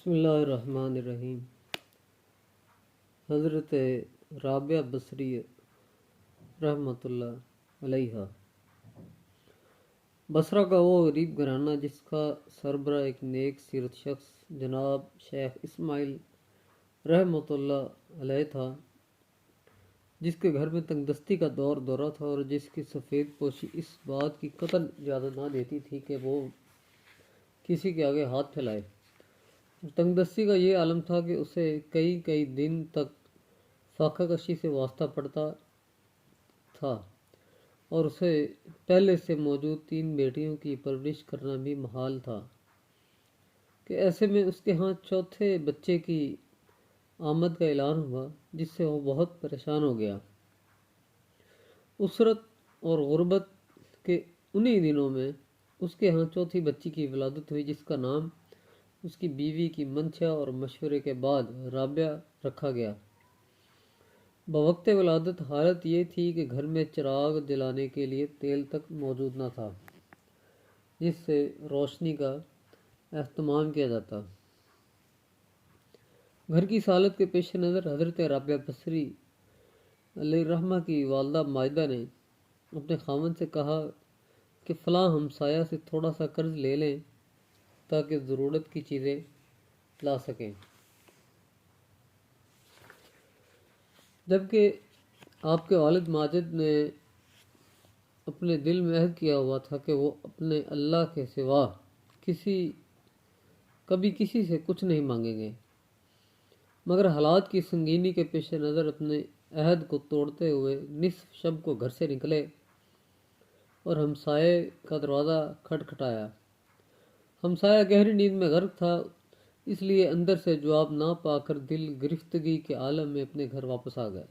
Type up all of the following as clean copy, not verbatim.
بسم اللہ الرحمن الرحیم۔ حضرت رابعہ بصری رحمۃ اللہ علیہ۔ بصرہ کا وہ غریب گھرانہ جس کا سربراہ ایک نیک سیرت شخص جناب شیخ اسماعیل رحمۃ اللہ علیہ تھا، جس کے گھر میں تنگ دستی کا دورہ تھا اور جس کی سفید پوشی اس بات کی قطعاً اجازت نہ دیتی تھی کہ وہ کسی کے آگے ہاتھ پھیلائے۔ تنگ دستی کا یہ عالم تھا کہ اسے کئی دن تک فاقہ کشی سے واسطہ پڑتا تھا اور اسے پہلے سے موجود 3 بیٹیوں کی پرورش کرنا بھی محال تھا کہ ایسے میں اس کے ہاں چوتھے بچے کی آمد کا اعلان ہوا، جس سے وہ بہت پریشان ہو گیا۔ اسرت اور غربت کے انہی دنوں میں اس کے ہاں چوتھی بچی کی ولادت ہوئی، جس کا نام اس کی بیوی کی منشا اور مشورے کے بعد رابعہ رکھا گیا۔ بوقت ولادت حالت یہ تھی کہ گھر میں چراغ جلانے کے لیے تیل تک موجود نہ تھا جس سے روشنی کا اہتمام کیا جاتا۔ گھر کی حالت کے پیش نظر حضرت رابعہ بصری علیہ الرحمہ کی والدہ ماجدہ نے اپنے خاوند سے کہا کہ فلاں ہمسایہ سے تھوڑا سا قرض لے لیں تاکہ ضرورت کی چیزیں لا سکیں۔ جبکہ آپ کے والد ماجد نے اپنے دل میں عہد کیا ہوا تھا کہ وہ اپنے اللہ کے سوا کبھی کسی سے کچھ نہیں مانگیں گے، مگر حالات کی سنگینی کے پیش نظر اپنے عہد کو توڑتے ہوئے نصف شب کو گھر سے نکلے اور ہمسائے کا دروازہ کھٹکھٹایا۔ ہمسایہ گہری نیند میں غرق تھا، اس لیے اندر سے جواب نہ پا کر دل گرفتگی کے عالم میں اپنے گھر واپس آ گئے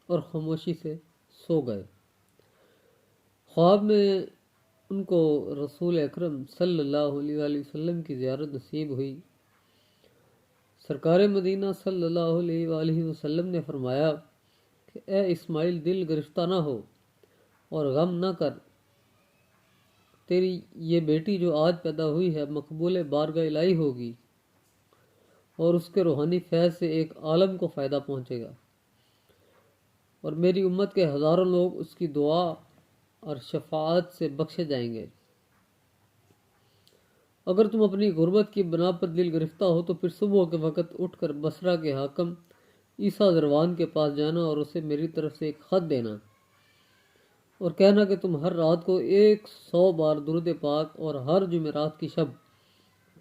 اور خاموشی سے سو گئے۔ خواب میں ان کو رسول اکرم صلی اللہ علیہ وآلہ وسلم کی زیارت نصیب ہوئی۔ سرکار مدینہ صلی اللہ علیہ وآلہ وسلم نے فرمایا کہ اے اسماعیل، دل گرفتہ نہ ہو اور غم نہ کر، تیری یہ بیٹی جو آج پیدا ہوئی ہے مقبول بارگاہ الہی ہوگی اور اس کے روحانی فیض سے ایک عالم کو فائدہ پہنچے گا، اور میری امت کے ہزاروں لوگ اس کی دعا اور شفاعت سے بخشے جائیں گے۔ اگر تم اپنی غربت کی بنا پر دل گرفتہ ہو تو پھر صبح کے وقت اٹھ کر بصرہ کے حاکم عیسیٰ زروان کے پاس جانا اور اسے میری طرف سے ایک خط دینا اور کہنا کہ تم ہر رات کو 100 بار درود پاک اور ہر جمعرات کی شب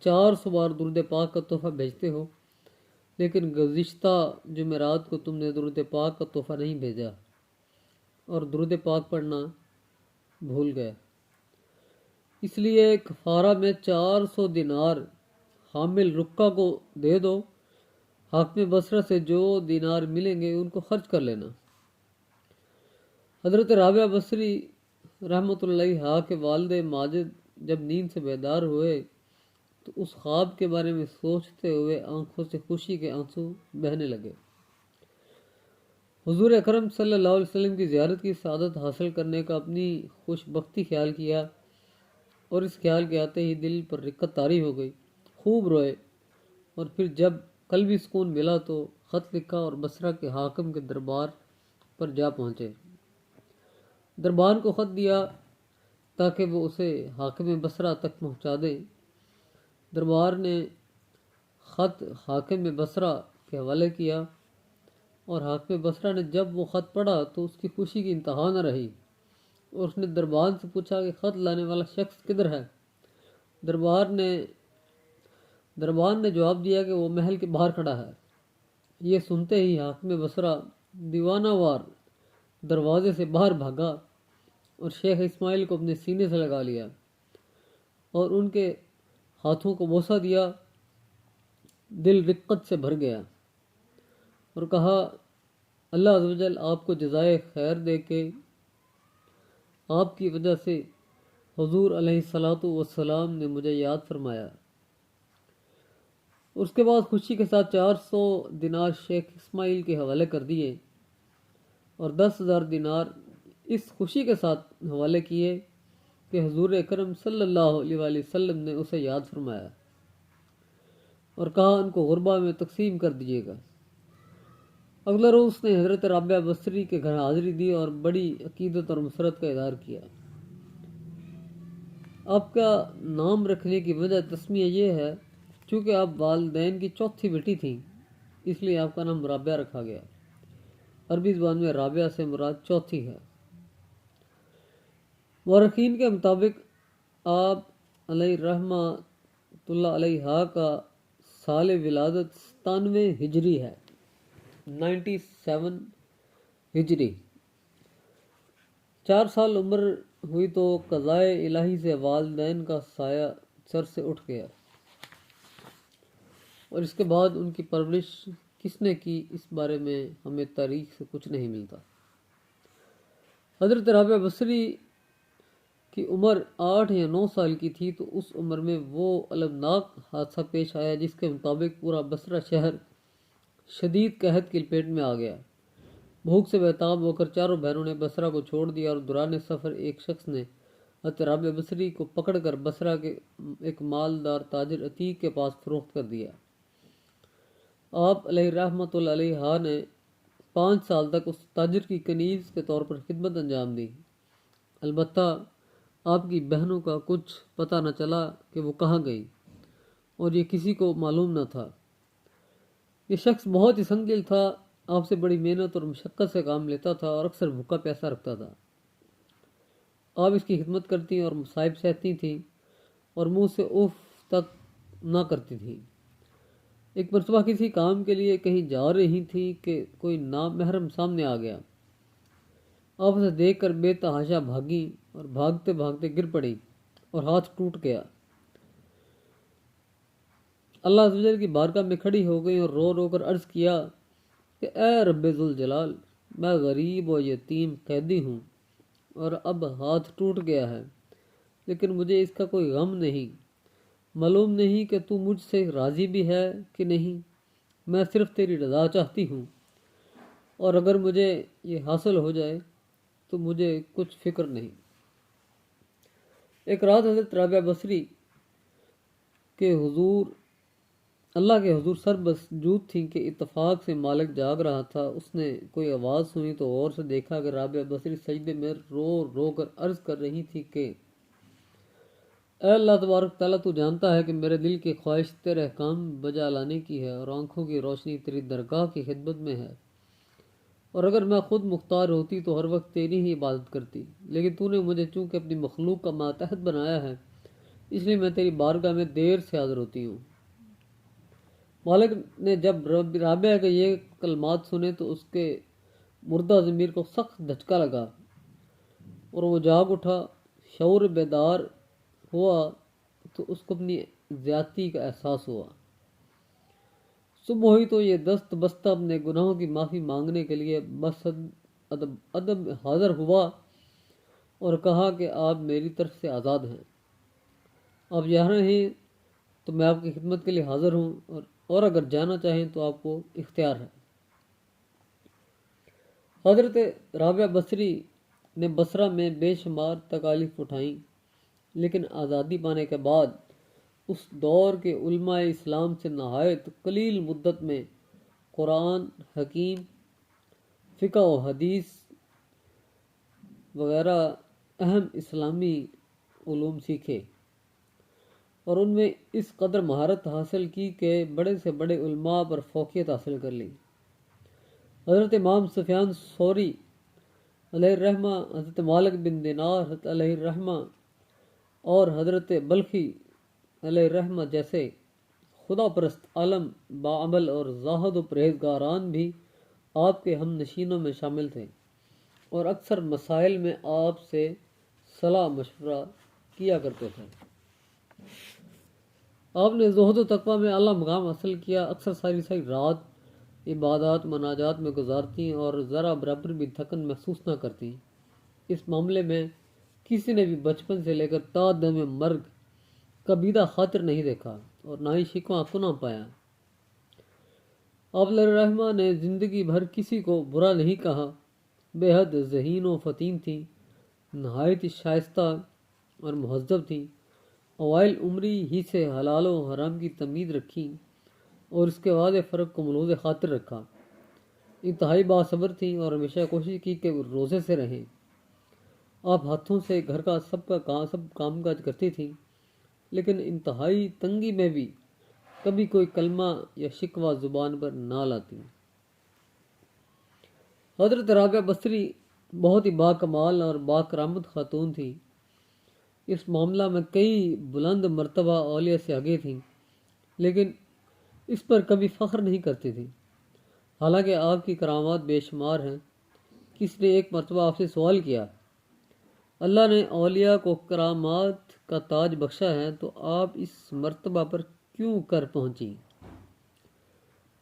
400 بار درود پاک کا تحفہ بھیجتے ہو، لیکن گزشتہ جمعرات کو تم نے درود پاک کا تحفہ نہیں بھیجا اور درود پاک پڑھنا بھول گئے، اس لیے کفارہ میں 400 دینار حامل رقہ کو دے دو۔ حاکم بصرہ سے جو دینار ملیں گے ان کو خرچ کر لینا۔ حضرت رابعہ بصری رحمۃ اللہ علیہ کے والد ماجد جب نیند سے بیدار ہوئے تو اس خواب کے بارے میں سوچتے ہوئے آنکھوں سے خوشی کے آنسو بہنے لگے۔ حضور اکرم صلی اللہ علیہ وسلم کی زیارت کی سعادت حاصل کرنے کا اپنی خوش بختی خیال کیا اور اس خیال کے آتے ہی دل پر رقت طاری ہو گئی، خوب روئے، اور پھر جب قلبی سکون ملا تو خط لکھا اور بصرہ کے حاکم کے دربار پر جا پہنچے۔ دربان کو خط دیا تاکہ وہ اسے حاکم بصرہ تک پہنچا دے۔ دربار نے خط حاکم بصرہ کے حوالے کیا اور حاکم بصرہ نے جب وہ خط پڑھا تو اس کی خوشی کی انتہا نہ رہی اور اس نے دربان سے پوچھا کہ خط لانے والا شخص کدھر ہے؟ دربان نے جواب دیا کہ وہ محل کے باہر کھڑا ہے۔ یہ سنتے ہی حاکم بصرہ دیوانہ وار دروازے سے باہر بھاگا اور شیخ اسماعیل کو اپنے سینے سے لگا لیا اور ان کے ہاتھوں کو بوسہ دیا۔ دل رقت سے بھر گیا اور کہا، اللہ عز و جل آپ کو جزائے خیر دے کہ آپ کی وجہ سے حضور علیہ الصلاۃ والسلام نے مجھے یاد فرمایا۔ اس کے بعد خوشی کے ساتھ 400 دینار شیخ اسماعیل کے حوالے کر دیے اور 10,000 دینار اس خوشی کے ساتھ حوالے کیے کہ حضور اکرم صلی اللہ علیہ وآلہ وسلم نے اسے یاد فرمایا۔ اور کہا ان کو غربا میں تقسیم کر دیجیے گا۔ اگلے روز اس نے حضرت رابعہ بصری کے گھر حاضری دی اور بڑی عقیدت اور مسرت کا اظہار کیا۔ آپ کا نام رکھنے کی وجہ تسمیہ یہ ہے چونکہ آپ والدین کی چوتھی بیٹی تھیں، اس لیے آپ کا نام رابعہ رکھا گیا۔ عربی زبان میں رابعہ سے مراد چوتھی ہے۔ مورخین کے مطابق آپ علیہ رحمۃ اللہ علیہ کا سال ولادت 97 ہجری ہے، 97 ہجری۔ 4 سال عمر ہوئی تو قضائے الہی سے والدین کا سایہ سر سے اٹھ گیا، اور اس کے بعد ان کی پرورش کس نے کی اس بارے میں ہمیں تاریخ سے کچھ نہیں ملتا۔ حضرت رابعہ بصری کی عمر 8 یا 9 سال کی تھی تو اس عمر میں وہ المناک حادثہ پیش آیا جس کے مطابق پورا بصرہ شہر شدید قحط کی لپیٹ میں آ گیا۔ بھوک سے بیتاب ہو کر چاروں بہنوں نے بصرہ کو چھوڑ دیا، اور دوران سفر ایک شخص نے حضرت رابعہ بصری کو پکڑ کر بصرہ کے ایک مالدار تاجر عتیق کے پاس فروخت کر دیا۔ آپ علیہ رحمۃ اللہ علیہ نے 5 سال تک اس تاجر کی کنیز کے طور پر خدمت انجام دی۔ البتہ آپ کی بہنوں کا کچھ پتہ نہ چلا کہ وہ کہاں گئی، اور یہ کسی کو معلوم نہ تھا۔ یہ شخص بہت ہی سنگ دل تھا، آپ سے بڑی محنت اور مشقت سے کام لیتا تھا اور اکثر بھوکا پیاسا رکھتا تھا۔ آپ اس کی خدمت کرتی اور مصائب سہتی تھیں اور منہ سے اف تک نہ کرتی تھیں۔ ایک مرتبہ کسی کام کے لیے کہیں جا رہی تھی کہ کوئی نامحرم سامنے آ گیا۔ آپ اسے دیکھ کر بے تحاشا بھاگی اور بھاگتے بھاگتے گر پڑی اور ہاتھ ٹوٹ گیا۔ اللہ عز و جل کی بارگاہ میں کھڑی ہو گئی اور رو رو کر عرض کیا کہ اے رب ذوالجلال، میں غریب و یتیم قیدی ہوں اور اب ہاتھ ٹوٹ گیا ہے، لیکن مجھے اس کا کوئی غم نہیں۔ معلوم نہیں کہ تو مجھ سے راضی بھی ہے کہ نہیں، میں صرف تیری رضا چاہتی ہوں، اور اگر مجھے یہ حاصل ہو جائے تو مجھے کچھ فکر نہیں۔ ایک رات حضرت رابعہ بصری کے حضور اللہ کے حضور سر مسجود تھیں کہ اتفاق سے مالک جاگ رہا تھا۔ اس نے کوئی آواز سنی تو غور سے دیکھا کہ رابعہ بصری سجدے میں رو رو کر عرض کر رہی تھی کہ اے اللہ تبارک تعالیٰ، تو جانتا ہے کہ میرے دل کی خواہش تیرے احکام بجا لانے کی ہے اور آنکھوں کی روشنی تیری درگاہ کی خدمت میں ہے، اور اگر میں خود مختار ہوتی تو ہر وقت تیری ہی عبادت کرتی، لیکن تو نے مجھے چونکہ اپنی مخلوق کا ماتحت بنایا ہے، اس لیے میں تیری بارگاہ میں دیر سے حاضر ہوتی ہوں۔ مالک نے جب رابعہ کے یہ کلمات سنے تو اس کے مردہ ضمیر کو سخت دھچکا لگا اور وہ جاگ اٹھا۔ شعور بیدار ہوا تو اس کو اپنی زیادتی کا احساس ہوا۔ صبح ہوئی تو یہ دست بستہ اپنے گناہوں کی معافی مانگنے کے لیے بس ادب حاضر ہوا اور کہا کہ آپ میری طرف سے آزاد ہیں، آپ جا رہے ہیں تو میں آپ کی خدمت کے لیے حاضر ہوں، اور اگر جانا چاہیں تو آپ کو اختیار ہے۔ حضرت رابعہ بصری نے بصرہ میں بے شمار تکالیف اٹھائیں، لیکن آزادی پانے کے بعد اس دور کے علماء اسلام سے نہایت قلیل مدت میں قرآن حکیم، فقہ و حدیث وغیرہ اہم اسلامی علوم سیکھے اور ان میں اس قدر مہارت حاصل کی کہ بڑے سے بڑے علماء پر فوقیت حاصل کر لی۔ حضرت امام سفیان ثوری علیہ الرحمہ، حضرت مالک بن دینار علیہ الرحمہ اور حضرت بلخی علیہ الرحمہ جیسے خدا پرست عالم باعمل اور زاہد و پرہیزگاران بھی آپ کے ہم نشینوں میں شامل تھے اور اکثر مسائل میں آپ سے صلاح مشورہ کیا کرتے تھے۔ آپ نے زہد و تقویٰ میں اعلیٰ مقام حاصل کیا، اکثر ساری ساری رات عبادات مناجات میں گزارتی اور ذرا برابر بھی تھکن محسوس نہ کرتی۔ اس معاملے میں کسی نے بھی بچپن سے لے کر تا دم مرگ کبیدہ خاطر نہیں دیکھا اور نہ ہی شکوہ کناں پایا۔ آپ علیہ الرحمہ نے زندگی بھر کسی کو برا نہیں کہا، بے حد ذہین و فطین تھی، نہایت ہی شائستہ اور مہذب تھی، اوائل عمری ہی سے حلال و حرام کی تمیز رکھی اور اس کے واضح فرق کو ملحوظ خاطر رکھا۔ انتہائی باصبر تھیں اور ہمیشہ کوشش کی کہ وہ روزے سے رہیں۔ آپ ہاتھوں سے گھر کا سب کام کاج کرتی تھیں، لیکن انتہائی تنگی میں بھی کبھی کوئی کلمہ یا شکوہ زبان پر نہ لاتی۔ حضرت رابعہ بصری بہت ہی باکمال اور باکرامت خاتون تھی۔ اس معاملہ میں کئی بلند مرتبہ اولیاء سے آگے تھیں، لیکن اس پر کبھی فخر نہیں کرتی تھیں، حالانکہ آپ کی کرامات بے شمار ہیں۔ کسی نے ایک مرتبہ آپ سے سوال کیا، اللہ نے اولیاء کو کرامات کا تاج بخشا ہے تو آپ اس مرتبہ پر کیوں کر پہنچی؟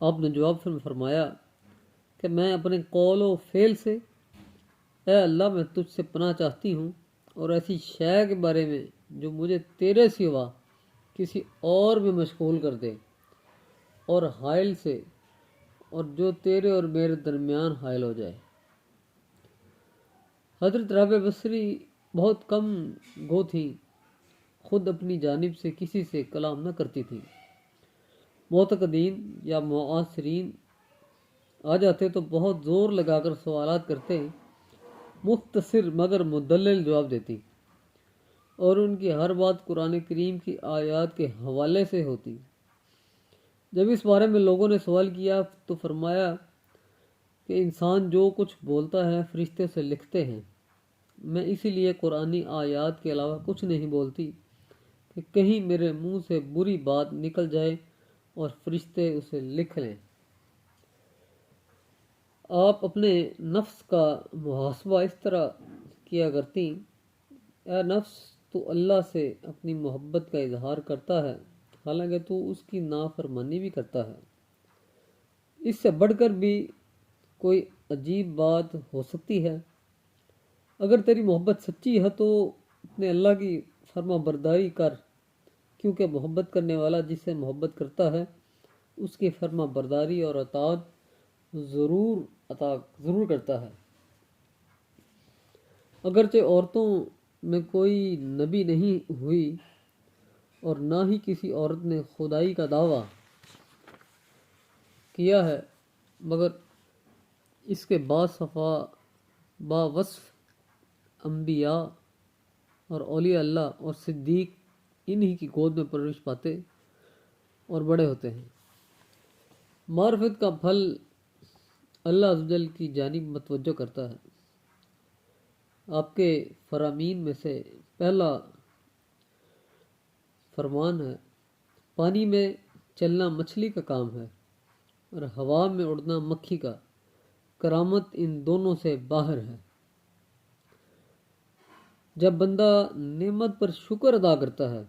آپ نے جواب میں فرمایا کہ میں اپنے قول و فعل سے، اے اللہ میں تجھ سے پناہ چاہتی ہوں اور ایسی شے کے بارے میں جو مجھے تیرے سوا کسی اور میں مشغول کر دے، اور حائل سے، اور جو تیرے اور میرے درمیان حائل ہو جائے۔ حضرت رابعہ بصری بہت کم گو تھیں، خود اپنی جانب سے کسی سے کلام نہ کرتی تھیں۔ معتقدین یا معاصرین آ جاتے تو بہت زور لگا کر سوالات کرتے، مختصر مگر مدلل جواب دیتی، اور ان کی ہر بات قرآن کریم کی آیات کے حوالے سے ہوتی۔ جب اس بارے میں لوگوں نے سوال کیا تو فرمایا کہ انسان جو کچھ بولتا ہے فرشتے سے لکھتے ہیں، میں اسی لیے قرآنی آیات کے علاوہ کچھ نہیں بولتی کہ کہیں میرے منہ سے بری بات نکل جائے اور فرشتے اسے لکھ لیں۔ آپ اپنے نفس کا محاسبہ اس طرح کیا کرتی، اے نفس تو اللہ سے اپنی محبت کا اظہار کرتا ہے حالانکہ تو اس کی نافرمانی بھی کرتا ہے۔ اس سے بڑھ کر بھی کوئی عجیب بات ہو سکتی ہے؟ اگر تیری محبت سچی ہے تو اپنے اللہ کی فرما برداری کر، کیونکہ محبت کرنے والا جس سے محبت کرتا ہے اس کی فرما برداری اور اطاعت ضرور کرتا ہے۔ اگرچہ عورتوں میں کوئی نبی نہیں ہوئی اور نہ ہی کسی عورت نے خدائی کا دعویٰ کیا ہے، مگر اس کے باوصف انبیاء اور اولیاء اللہ اور صدیق انہی کی گود میں پرورش پاتے اور بڑے ہوتے ہیں۔ معرفت کا پھل اللہ عز و جل کی جانب متوجہ کرتا ہے۔ آپ کے فرامین میں سے پہلا فرمان ہے، پانی میں چلنا مچھلی کا کام ہے اور ہوا میں اڑنا مکھی کا، کرامت ان دونوں سے باہر ہے۔ جب بندہ نعمت پر شکر ادا کرتا ہے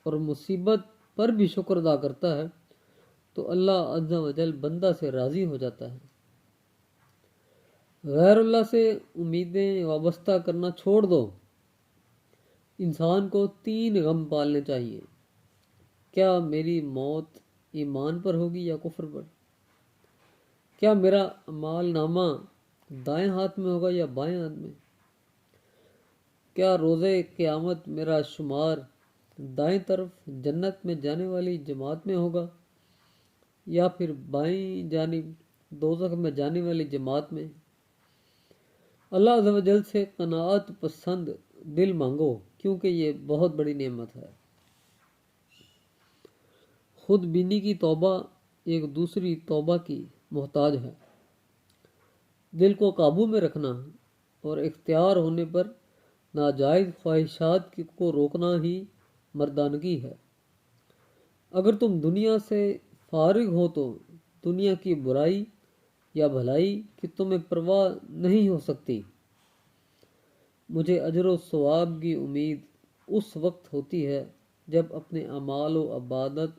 اور مصیبت پر بھی شکر ادا کرتا ہے تو اللہ عز و جل بندہ سے راضی ہو جاتا ہے۔ غیر اللہ سے امیدیں وابستہ کرنا چھوڑ دو۔ انسان کو 3 غم پالنے چاہیے، کیا میری موت ایمان پر ہوگی یا کفر پر؟ کیا میرا اعمال نامہ دائیں ہاتھ میں ہوگا یا بائیں ہاتھ میں؟ کیا روزے قیامت میرا شمار دائیں طرف جنت میں جانے والی جماعت میں ہوگا یا پھر بائیں جانب دوزخ میں جانے والی جماعت میں؟ اللہ عز و جل سے قناعت پسند دل مانگو، کیونکہ یہ بہت بڑی نعمت ہے۔ خود بینی کی توبہ ایک دوسری توبہ کی محتاج ہے۔ دل کو قابو میں رکھنا اور اختیار ہونے پر ناجائز خواہشات کو روکنا ہی مردانگی ہے۔ اگر تم دنیا سے فارغ ہو تو دنیا کی برائی یا بھلائی کی تمہیں پرواہ نہیں ہو سکتی۔ مجھے اجر و ثواب کی امید اس وقت ہوتی ہے جب اپنے اعمال و عبادت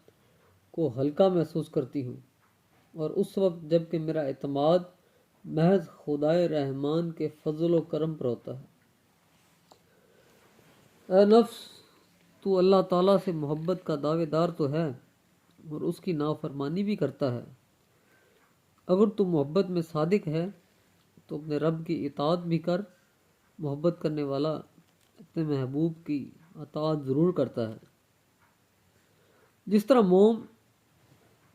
کو ہلکا محسوس کرتی ہوں، اور اس وقت جب کہ میرا اعتماد محض خدائے رحمان کے فضل و کرم پر ہوتا ہے۔ اے نفس تو اللہ تعالیٰ سے محبت کا دعوے دار تو ہے اور اس کی نافرمانی بھی کرتا ہے۔ اگر تو محبت میں صادق ہے تو اپنے رب کی اطاعت بھی کر۔ محبت کرنے والا اپنے محبوب کی اطاعت ضرور کرتا ہے۔ جس طرح موم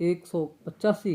185